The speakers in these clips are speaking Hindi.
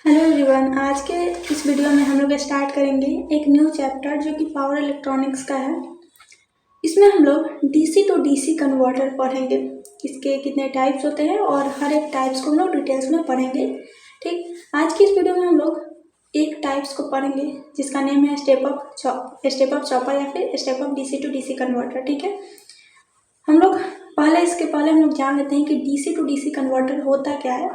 हेलो एवरीवन, आज के इस वीडियो में हम लोग स्टार्ट करेंगे एक न्यू चैप्टर जो कि पावर इलेक्ट्रॉनिक्स का है। इसमें हम लोग डीसी टू डीसी कन्वर्टर पढ़ेंगे, इसके कितने टाइप्स होते हैं और हर एक टाइप्स को हम लोग डिटेल्स में पढ़ेंगे। ठीक, आज की इस वीडियो में हम लोग एक टाइप्स को पढ़ेंगे जिसका नेम है स्टेप अप चॉपर या फिर step up DC to DC converter. ठीक है, हम लोग इसके पहले हम लोग जान लेते हैं कि डीसी टू डीसी कन्वर्टर होता क्या है।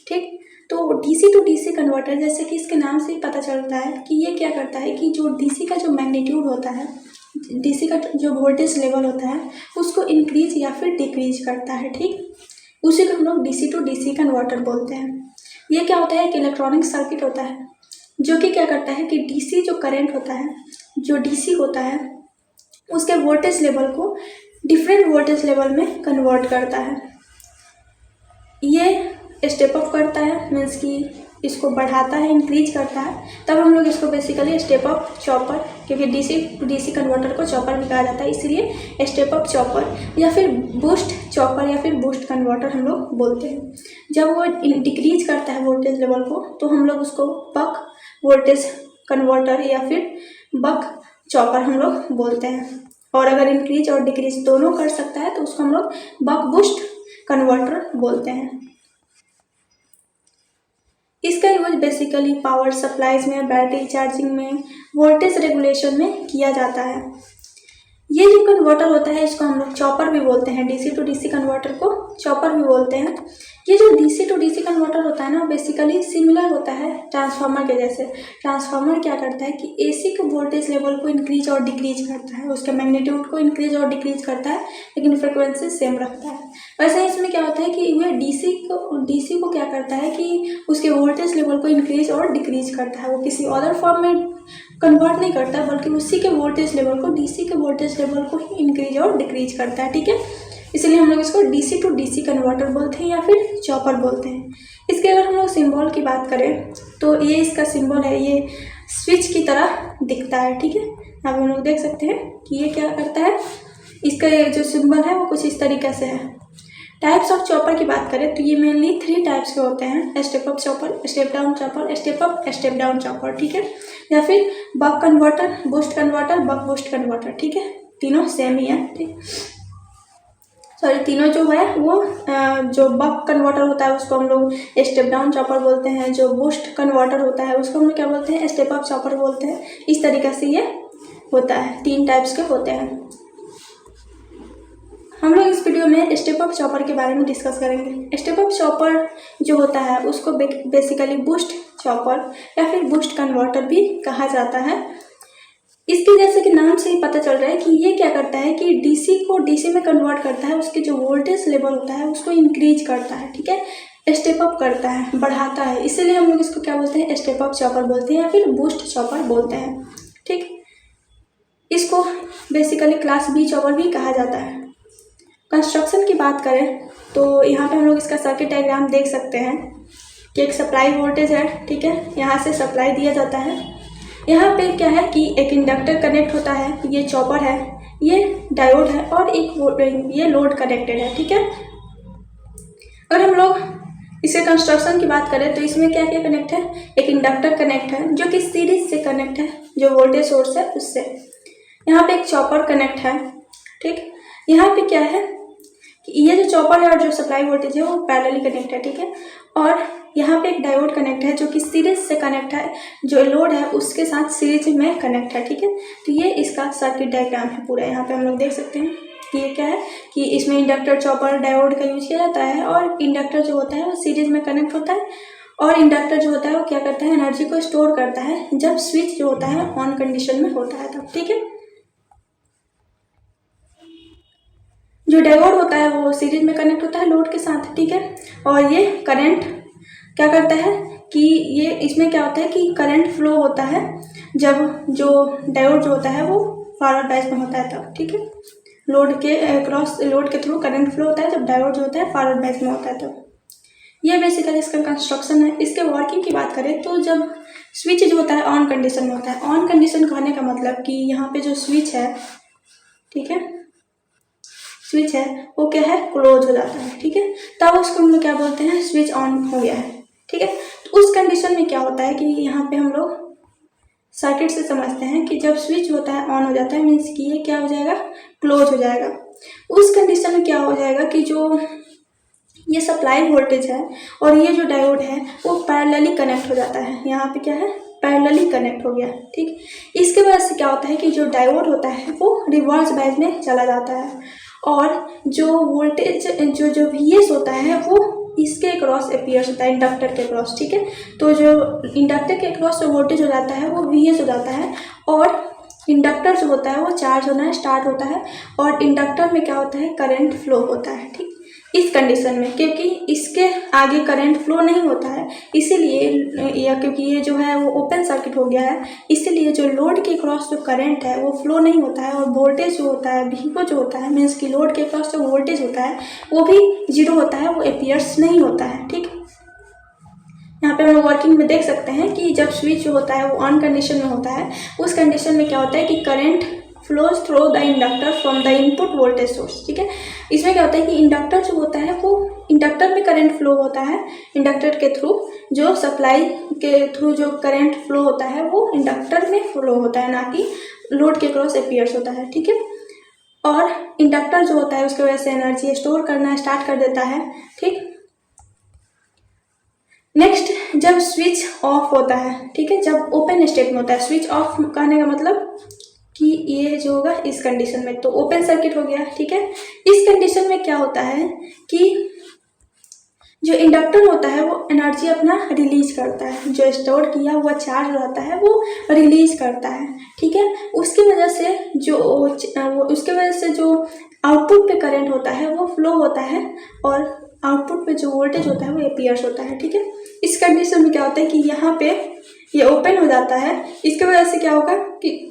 ठीक, तो डीसी टू डीसी कन्वर्टर जैसे कि इसके नाम से ही पता चलता है कि ये क्या करता है कि जो डीसी का जो मैग्नीट्यूड होता है, डीसी का जो वोल्टेज लेवल होता है उसको इंक्रीज या फिर डिक्रीज करता है। ठीक, उसी को हम लोग डीसी टू डीसी कन्वर्टर बोलते हैं। ये क्या होता है, एक इलेक्ट्रॉनिक सर्किट होता है जो कि क्या करता है कि डीसी जो करंट होता है, जो डीसी होता है उसके वोल्टेज लेवल को डिफरेंट वोल्टेज लेवल में कन्वर्ट करता है। ये स्टेप अप करता है, मीन्स कि इसको बढ़ाता है, इंक्रीज करता है, तब हम लोग इसको बेसिकली स्टेप अप चॉपर, क्योंकि डीसी टू डीसी कन्वर्टर को चॉपर भी कहा जाता है, इसलिए स्टेप अप चॉपर या फिर बूस्ट चॉपर या फिर बूस्ट कन्वर्टर हम लोग बोलते हैं। जब वो डिक्रीज करता है वोल्टेज लेवल को तो हम लोग उसको बक वोल्टेज कन्वर्टर या फिर बक चॉपर हम लोग बोलते हैं। और अगर इंक्रीज और डिक्रीज दोनों कर सकता है तो उसको हम लोग बक बूस्ट कन्वर्टर बोलते हैं। इसका यूज बेसिकली पावर सप्लाईज में, बैटरी चार्जिंग में, वोल्टेज रेगुलेशन में किया जाता है। ये जो कन्वर्टर होता है इसको हम लोग चॉपर भी बोलते हैं, डीसी टू डीसी कन्वर्टर को चॉपर भी बोलते हैं। ये जो डीसी टू डीसी कन्वर्टर होता है ना, बेसिकली सिमिलर होता है ट्रांसफार्मर के जैसे। ट्रांसफार्मर क्या करता है कि एसी के वोल्टेज लेवल को इंक्रीज और डिक्रीज करता है, उसके मैग्नीट्यूड को इंक्रीज और डिक्रीज करता है, लेकिन फ्रिक्वेंसी सेम रखता है। वैसे इसमें क्या होता है कि वह डीसी को क्या करता है कि उसके वोल्टेज लेवल को इंक्रीज और डिक्रीज करता है। वो किसी अदर फॉर्म में कन्वर्ट नहीं करता बल्कि उसी के वोल्टेज लेवल को, डीसी के वोल्टेज लेवल को ही इंक्रीज और डिक्रीज करता है। ठीक है, इसलिए हम लोग इसको डीसी टू डीसी कन्वर्टर बोलते हैं या फिर चॉपर बोलते हैं। इसके अगर हम लोग सिंबल की बात करें तो ये इसका सिंबल है, ये स्विच की तरह दिखता है। ठीक है, अब हम लोग देख सकते हैं कि ये क्या करता है, इसका जो सिंबल है वो कुछ इस तरीके से है। टाइप्स ऑफ चॉपर की बात करें तो ये मेनली 3 टाइप्स के होते हैं, step up chopper, step down chopper, step up step down chopper. ठीक है, या फिर buck converter, boost converter, buck boost converter. ठीक है, तीनों सेम ही है। ठीक, सॉरी, तीनों जो है वो जो बक कन्वर्टर होता है उसको हम लोग स्टेप डाउन चॉपर बोलते हैं, जो बूस्ट कन्वर्टर होता है उसको हम लोग क्या बोलते हैं, स्टेप अप चॉपर बोलते हैं। इस तरीके से ये होता है, 3 टाइप्स के होते हैं। हम लोग इस वीडियो में स्टेप अप चॉपर के बारे में डिस्कस करेंगे। स्टेप अप चॉपर जो होता है उसको बेसिकली बूस्ट चॉपर या फिर बूस्ट कन्वर्टर भी कहा जाता है। इसके जैसे कि नाम से ही पता चल रहा है कि ये क्या करता है कि डीसी को डीसी में कन्वर्ट करता है, उसके जो वोल्टेज लेवल होता है उसको इंक्रीज करता है। ठीक है, स्टेप अप करता है, बढ़ाता है, इसीलिए हम लोग इसको क्या बोलते हैं, स्टेप अप चॉपर बोलते हैं या फिर बूस्ट चॉपर बोलते हैं। ठीक, इसको बेसिकली क्लास बी चॉपर भी कहा जाता है। कंस्ट्रक्शन की बात करें तो यहाँ पे हम लोग इसका सर्किट डायग्राम देख सकते हैं कि एक सप्लाई वोल्टेज है। ठीक है, यहाँ से सप्लाई दिया जाता है। यहाँ पे क्या है कि एक इंडक्टर कनेक्ट होता है, ये चॉपर है, ये डायोड है और एक ये लोड कनेक्टेड है। ठीक है, अगर हम लोग इसे कंस्ट्रक्शन की बात करें तो इसमें क्या क्या कनेक्ट है, एक इंडक्टर कनेक्ट है जो कि सीरीज से कनेक्ट है, जो वोल्टेज सोर्स है उससे। यहाँ पे एक चॉपर कनेक्ट है। ठीक, यहाँ पे क्या है कि ये जो चॉपर है और जो सप्लाई वोल्टेज है वो पैरेलली कनेक्ट है। ठीक है, और यहाँ पे एक डायोड कनेक्ट है जो कि सीरीज से कनेक्ट है, जो लोड है उसके साथ सीरीज में कनेक्ट है। ठीक है, तो ये इसका सर्किट डायग्राम है पूरा। यहाँ पे हम लोग देख सकते हैं कि ये क्या है कि इसमें इंडक्टर, चॉपर, डायोड का यूज किया जाता है, और इंडक्टर जो होता है वो सीरीज में कनेक्ट होता है, और इंडक्टर जो होता है वो क्या करता है, एनर्जी को स्टोर करता है जब स्विच जो होता है ऑन कंडीशन में होता है तब। ठीक है, जो डायोड होता है वो सीरीज में कनेक्ट होता है लोड के साथ। ठीक है, और ये करंट क्या करता है कि ये इसमें क्या होता है कि करंट फ्लो होता है जब जो डायोड जो होता है वो फॉरवर्ड बायस में होता है तब। ठीक है, लोड के क्रॉस, लोड के थ्रू करंट फ्लो होता है जब डायोड जो होता है फॉरवर्ड बायस में होता है तब। ये बेसिकली इसका कंस्ट्रक्शन है। इसके वर्किंग की बात करें तो जब स्विच जो होता है ऑन कंडीशन में होता है, ऑन कंडीशन कहने का मतलब कि यहाँ पे जो स्विच है, ठीक है, स्विच है वो क्या है, क्लोज हो जाता है। ठीक है, तब उसको हम लोग क्या बोलते हैं, स्विच ऑन हो गया है। ठीक है, तो उस कंडीशन में क्या होता है कि यहाँ पे हम लोग सर्किट से समझते हैं कि जब स्विच होता है ऑन हो जाता है, मीन्स कि ये क्या हो जाएगा, क्लोज हो जाएगा। उस कंडीशन में क्या हो जाएगा कि जो ये सप्लाई वोल्टेज है और ये जो डायोड है वो पैरेलली कनेक्ट हो जाता है। यहाँ पे क्या है, पैरेलली कनेक्ट हो गया, ठीक। इसके वजह से क्या होता है कि जो डायोड होता है वो रिवर्स बायस में चला जाता है और जो वोल्टेज जो VS होता है वो इसके क्रॉस अपीयर्स होता है, इंडक्टर के क्रॉस, ठीक है। तो जो इंडक्टर के क्रॉस जो वोल्टेज हो जाता है वो VS हो जाता है और इंडक्टर जो होता है वो चार्ज होना स्टार्ट होता है और इंडक्टर में क्या होता है, करंट फ्लो होता है, ठीक। इस कंडीशन में क्योंकि इसके आगे करंट फ्लो नहीं होता है, इसीलिए या क्योंकि ये जो है वो ओपन सर्किट हो गया है, इसीलिए जो लोड के क्रॉस जो करंट है वो फ्लो नहीं होता है और वोल्टेज जो होता है वीओ जो होता है, मीन्स कि लोड के क्रॉस जो वोल्टेज होता है वो भी 0 होता है, वो अपीयर्स नहीं होता है, ठीक। यहाँ पे हम लोग वर्किंग में देख सकते हैं कि जब स्विच जो होता है वो ऑन कंडीशन में होता है, उस कंडीशन में क्या होता है कि current flows through the inductor from the input voltage source, ठीक है। इसमें क्या होता है कि इंडक्टर जो होता है वो इंडक्टर में करंट फ्लो होता है, इंडक्टर के थ्रू जो सप्लाई के थ्रू जो करंट फ्लो होता है वो इंडक्टर में फ्लो होता है, ना कि लोड के क्रॉस अपीयर्स होता है, ठीक है। और इंडक्टर जो होता है उसकी वजह से एनर्जी स्टोर करना स्टार्ट कर देता है, ठीक। नेक्स्ट, जब स्विच ऑफ होता है, ठीक है, जब ओपन स्टेट में होता है, स्विच ऑफ कहने का मतलब कि ये जो होगा इस कंडीशन में तो ओपन सर्किट हो गया, ठीक है। इस कंडीशन में क्या होता है कि जो इंडक्टर होता है वो एनर्जी अपना रिलीज करता है, जो स्टोर किया हुआ चार्ज रहता है वो रिलीज करता है, ठीक है। उसकी वजह से जो आउटपुट पे करंट होता है वो फ्लो होता है और आउटपुट पे जो वोल्टेज होता है वो अपीयर्स होता है, ठीक है। इस कंडीशन में क्या होता है कि यहाँ पे ये ओपन हो जाता है, इसके वजह से क्या होगा कि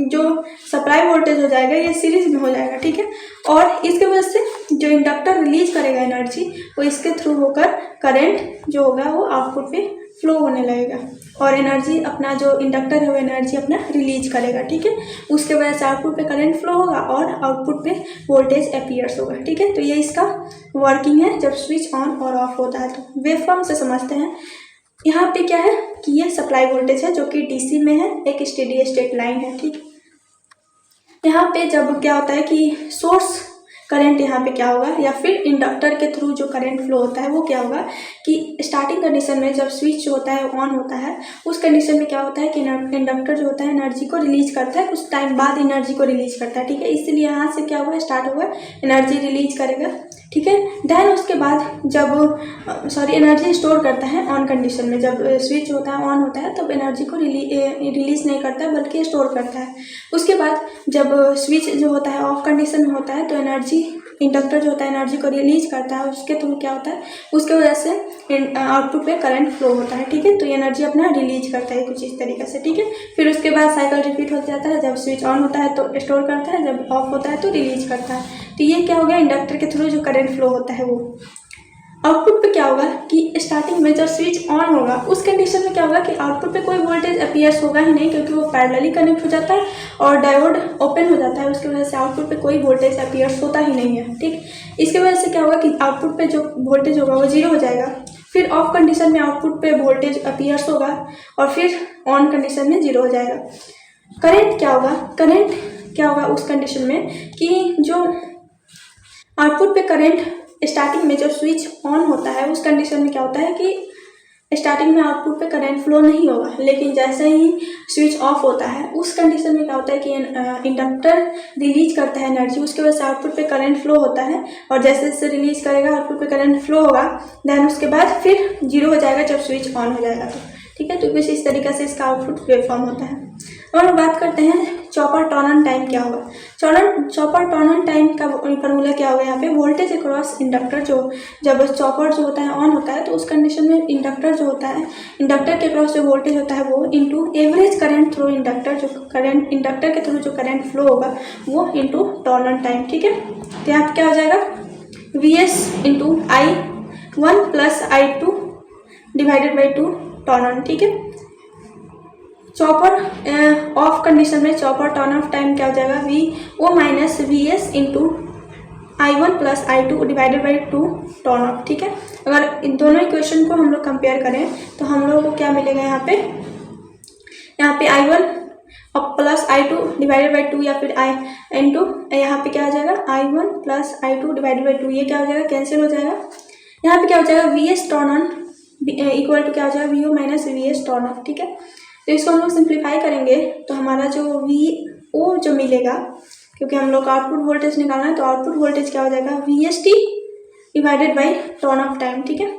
जो सप्लाई वोल्टेज हो जाएगा ये सीरीज में हो जाएगा, ठीक है। और इसके वजह से जो इंडक्टर रिलीज करेगा एनर्जी वो इसके थ्रू होकर करंट जो होगा वो आउटपुट पे फ्लो होने लगेगा और एनर्जी अपना जो इंडक्टर है वो एनर्जी अपना रिलीज करेगा, ठीक है। उसके वजह से आउटपुट पे करंट फ्लो होगा और आउटपुट पे वोल्टेज अपीयर्स होगा, ठीक है। तो ये इसका वर्किंग है जब स्विच ऑन और ऑफ होता है। तो वेवफॉर्म से समझते हैं। यहाँ पे क्या है कि ये सप्लाई वोल्टेज है जो कि DC में है, एक स्टेडी स्टेट लाइन है, ठीक। यहाँ पे जब क्या होता है कि सोर्स करंट यहाँ पे क्या होगा या फिर इंडक्टर के थ्रू जो करंट फ्लो होता है वो क्या होगा कि स्टार्टिंग कंडीशन में जब स्विच जो होता है ऑन होता है उस कंडीशन में क्या होता है कि इंडक्टर जो होता है एनर्जी को रिलीज करता है, कुछ टाइम बाद एनर्जी को रिलीज करता है, ठीक है। इसलिए यहाँ से क्या हुआ, स्टार्ट हुआ, एनर्जी रिलीज करेगा, ठीक है। देन उसके बाद जब एनर्जी स्टोर करता है ऑन कंडीशन में, जब स्विच होता है ऑन होता है तब एनर्जी को रिलीज नहीं करता है बल्कि स्टोर करता है। उसके बाद जब स्विच जो होता है ऑफ कंडीशन में होता है तो एनर्जी इंडक्टर जो होता है एनर्जी को रिलीज करता है, उसके थ्रू क्या होता है, उसके वजह से आउटपुट पे करंट फ्लो होता है, ठीक है। तो ये एनर्जी अपना रिलीज करता है कुछ इस तरीके से, ठीक है। फिर उसके बाद साइकिल रिपीट हो जाता है, जब स्विच ऑन होता है तो स्टोर करता है, जब ऑफ होता है तो रिलीज करता है। तो ये क्या हो गया, इंडक्टर के थ्रू जो करंट फ्लो होता है वो। आउटपुट पे क्या होगा कि स्टार्टिंग में जब स्विच ऑन होगा उस कंडीशन में क्या होगा कि आउटपुट पे कोई वोल्टेज अपीयर्स होगा ही नहीं, क्योंकि वो पैरेलली कनेक्ट हो जाता है और डायोड ओपन हो जाता है, उसकी वजह से आउटपुट पे कोई वोल्टेज अपीयर्स होता ही नहीं है, ठीक। इसकी वजह से क्या होगा कि आउटपुट पे जो वोल्टेज होगा वो 0 हो जाएगा। फिर ऑफ कंडीशन में आउटपुट पे वोल्टेज अपीयर्स होगा और फिर ऑन कंडीशन में 0 हो जाएगा। करंट क्या होगा, करंट क्या होगा उस कंडीशन में कि जो आउटपुट पे करंट स्टार्टिंग में जब स्विच ऑन होता है उस कंडीशन में क्या होता है कि स्टार्टिंग में आउटपुट पे करंट फ्लो नहीं होगा, लेकिन जैसे ही स्विच ऑफ होता है उस कंडीशन में क्या होता है कि इंडक्टर रिलीज करता है एनर्जी, उसकी वजह से आउटपुट पे करंट फ्लो होता है और जैसे जैसे रिलीज करेगा आउटपुट पे करंट फ्लो होगा, देन उसके बाद फिर 0 हो जाएगा जब स्विच ऑन हो जाएगा, तो ठीक है। तो कुछ इस तरीके से इसका आउटपुट वेवफॉर्म होता है। और बात करते हैं चॉपर टॉनन टाइम क्या होगा। चॉपर टॉनन टाइम का फॉर्मूला क्या होगा, यहाँ पे वोल्टेज अक्रॉस इंडक्टर जो जब चॉपर जो होता है ऑन होता है तो उस कंडीशन में इंडक्टर जो होता है, इंडक्टर के अक्रॉस जो वोल्टेज होता है वो into average current through inductor, जो करंट इंडक्टर के थ्रू जो करंट फ्लो होगा वो इंटू टॉनन टाइम, ठीक है। तो यहाँ पे क्या हो जाएगा VS into I1 plus I2 divided by 2 टॉनन, ठीक है। चॉपर ऑफ कंडीशन में चॉपर टर्न ऑफ टाइम क्या हो जाएगा VO minus VS into I1 plus I2 divided by 2 turn off, ठीक है। अगर इन दोनों इक्वेशन को हम लोग कंपेयर करें तो हम लोगों को क्या मिलेगा यहाँ पे I1 और प्लस I2 डिवाइडेड बाई 2 या फिर यहाँ पे क्या हो जाएगा I1 plus I2 divided by 2, ये क्या हो जाएगा, कैंसिल हो जाएगा। यहाँ पे क्या हो जाएगा VS turn on equal to क्या हो जाएगा VO minus VS turn off, ठीक है। तो इसको हम लोग सिंप्लीफाई करेंगे तो हमारा जो VO जो मिलेगा, क्योंकि हम लोग आउटपुट वोल्टेज निकालना है, तो आउटपुट वोल्टेज क्या हो जाएगा VST divided by turn off time, ठीक है।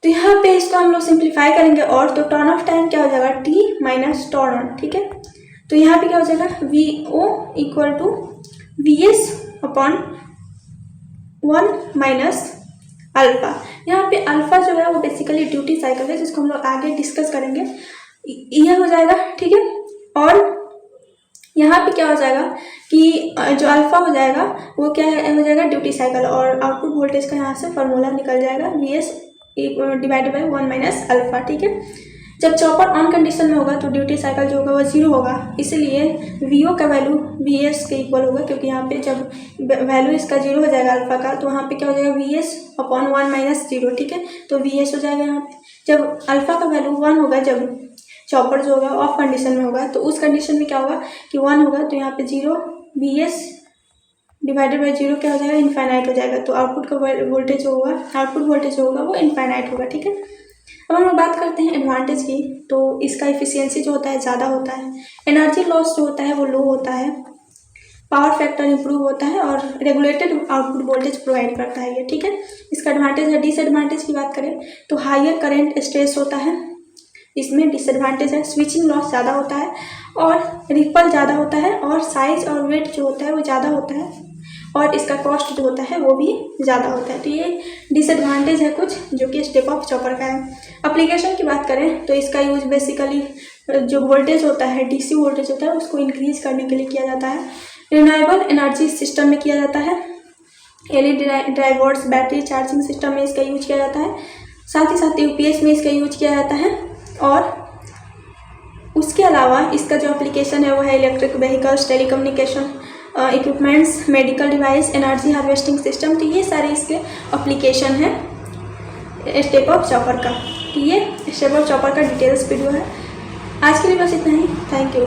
तो यहाँ पे इसको हम लोग सिंप्लीफाई करेंगे और तो टर्न ऑफ टाइम क्या हो जाएगा T माइनस टर्न ऑन, ठीक है। तो यहाँ पे क्या हो जाएगा VO equal to VS upon 1 minus alpha. यहाँ पे अल्फा जो है वो बेसिकली ड्यूटी साइकिल है, जिसको हम लोग आगे डिस्कस करेंगे, ये हो जाएगा, ठीक है। और यहाँ पे क्या हो जाएगा कि जो अल्फा हो जाएगा वो क्या हो जाएगा ड्यूटी साइकिल, और आउटपुट वोल्टेज का यहाँ से फॉर्मूला निकल जाएगा VS divided by 1 minus alpha, ठीक है। जब चॉपर ऑन कंडीशन में होगा तो ड्यूटी साइकिल जो होगा वो 0 होगा, इसलिए VO का वैल्यू VS के इक्वल होगा, क्योंकि यहाँ पे जब वैल्यू इसका 0 हो जाएगा अल्फा का, तो वहाँ पे क्या हो जाएगा VS अपॉन 1 माइनस 0, ठीक है। तो VS हो जाएगा यहाँ पे। जब अल्फा का वैल्यू 1 होगा, जब चॉपर जो होगा ऑफ कंडीशन में होगा, तो उस कंडीशन में क्या होगा कि 1 होगा, तो यहाँ पे 0 VS डिवाइडेड बाई 0 क्या हो जाएगा, इनफाइनाइट हो जाएगा। तो आउटपुट का वोल्टेज होगा वो इनफाइनाइट होगा, ठीक है। अब हम लोग बात करते हैं एडवांटेज की, तो इसका इफिशियंसी जो होता है ज़्यादा होता है, एनर्जी लॉस जो होता है वो लो होता है, पावर फैक्टर इंप्रूव होता है और रेगुलेटेड आउटपुट वोल्टेज प्रोवाइड करता है ये, ठीक है। इसका एडवांटेज है। डिसएडवांटेज की बात करें तो हायर करंट स्ट्रेस होता है, इसमें डिसएडवांटेज है। स्विचिंग लॉस ज़्यादा होता है और रिपल ज़्यादा होता है, और साइज और वेट जो होता है वो ज़्यादा होता है, और इसका कॉस्ट जो होता है वो भी ज़्यादा होता है। तो ये डिसएडवांटेज है कुछ जो कि स्टेप अप चॉपर का है। एप्लीकेशन की बात करें तो इसका यूज बेसिकली जो वोल्टेज होता है, DC वोल्टेज होता है, उसको इंक्रीज करने के लिए किया जाता है। रिन्यूएबल एनर्जी सिस्टम में किया जाता है। LED drivers battery charging system में इसका यूज किया जाता है। साथ ही साथ UPS में इसका यूज किया जाता है। और उसके अलावा इसका जो एप्लीकेशन है वो है electric vehicles, telecommunication equipments, medical device, energy harvesting system. तो ये सारे इसके एप्लीकेशन हैं स्टेप अप चॉपर का। तो ये स्टेप अप चॉपर का डिटेल्स वीडियो है। आज के लिए बस इतना ही। Thank you.